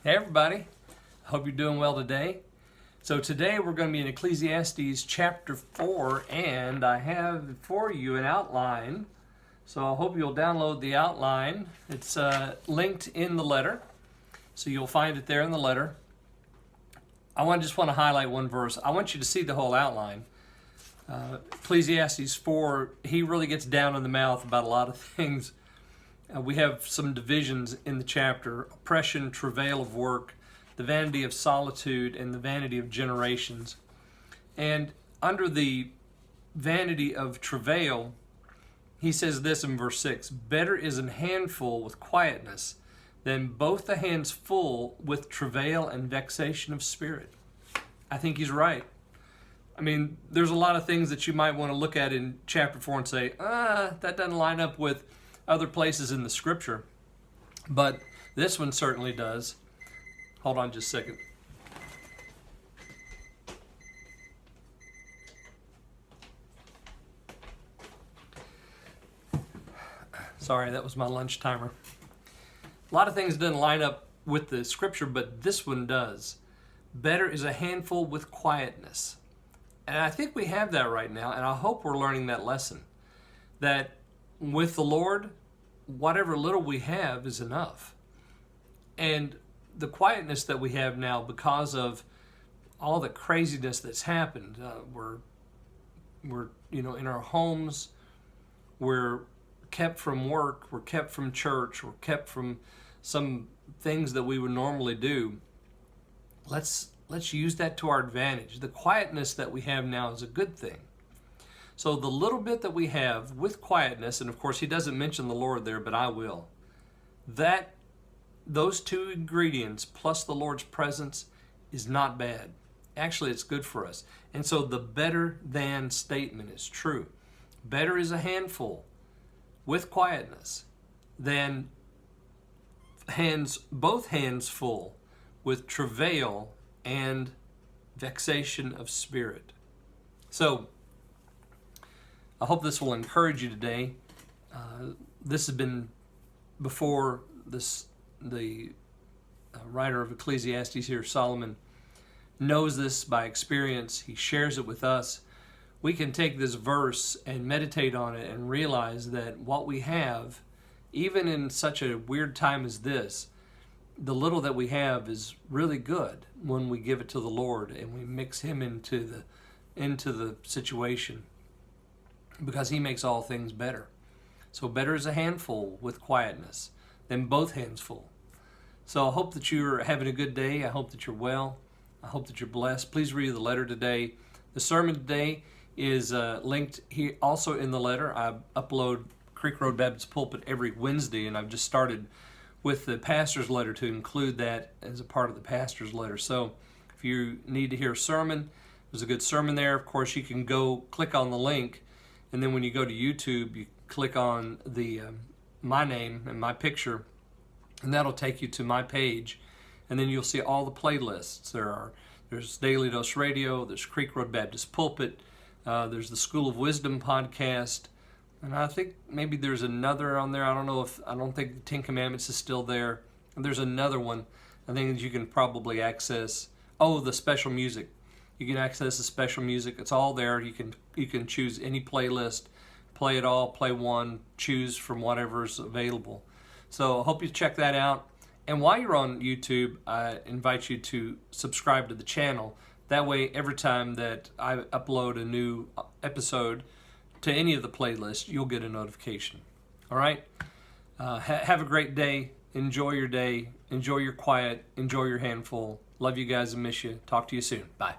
Hey everybody, I hope you're doing well today. So today we're going to be in Ecclesiastes chapter 4, and I have for you an outline. So I hope you'll download the outline. It's linked in the letter, so you'll find it there in the letter. I just want to highlight one verse. I want you to see the whole outline. Ecclesiastes 4, he really gets down in the mouth about a lot of things. We have some divisions in the chapter: oppression, travail of work, the vanity of solitude, and the vanity of generations. And under the vanity of travail, he says this in verse 6: better is an handful with quietness than both the hands full with travail and vexation of spirit. I think he's right. I mean, there's a lot of things that you might want to look at in chapter 4 and say, that doesn't line up with other places in the scripture. But this one certainly does. Hold on just a second. Sorry, that was my lunch timer. A lot of things didn't line up with the scripture, but this one does. Better is a handful with quietness. And I think we have that right now, and I hope we're learning that lesson. That with the Lord, whatever little we have is enough. And the quietness that we have now, because of all the craziness that's happened, we're in our homes, we're kept from work, we're kept from church, we're kept from some things that we would normally do. Let's use that to our advantage. The quietness that we have now is a good thing. So the little bit that we have with quietness, and of course he doesn't mention the Lord there, but I will, those two ingredients plus the Lord's presence is not bad. Actually, it's good for us. And so the better than statement is true. Better is a handful with quietness than both hands full with travail and vexation of spirit. So I hope this will encourage you today. This has been before this. The writer of Ecclesiastes here, Solomon, knows this by experience. He shares it with us. We can take this verse and meditate on it and realize that what we have, even in such a weird time as this, the little that we have is really good when we give it to the Lord and we mix Him into the situation, because He makes all things better. So better is a handful with quietness than both hands full. So I hope that you're having a good day. I hope that you're well. I hope that you're blessed. Please read the letter today. The sermon today is linked here also in the letter. I upload Creek Road Baptist Pulpit every Wednesday, and I've just started with the pastor's letter to include that as a part of the pastor's letter. So if you need to hear a sermon, there's a good sermon there. Of course, you can go click on the link, and then when you go to YouTube, you click on the my name and my picture, and that'll take you to my page, and then you'll see all the playlists. There's Daily Dose Radio, there's Creek Road Baptist Pulpit, there's the School of Wisdom podcast, and I think maybe there's another on there. I don't think the Ten Commandments is still there. And there's another one I think that you can probably access. Oh, the special music. You can access the special music. It's all there. You can choose any playlist, play it all, play one, choose from whatever's available. So I hope you check that out. And while you're on YouTube, I invite you to subscribe to the channel. That way, every time that I upload a new episode to any of the playlists, you'll get a notification. All right? Have a great day. Enjoy your day. Enjoy your quiet. Enjoy your handful. Love you guys and miss you. Talk to you soon. Bye.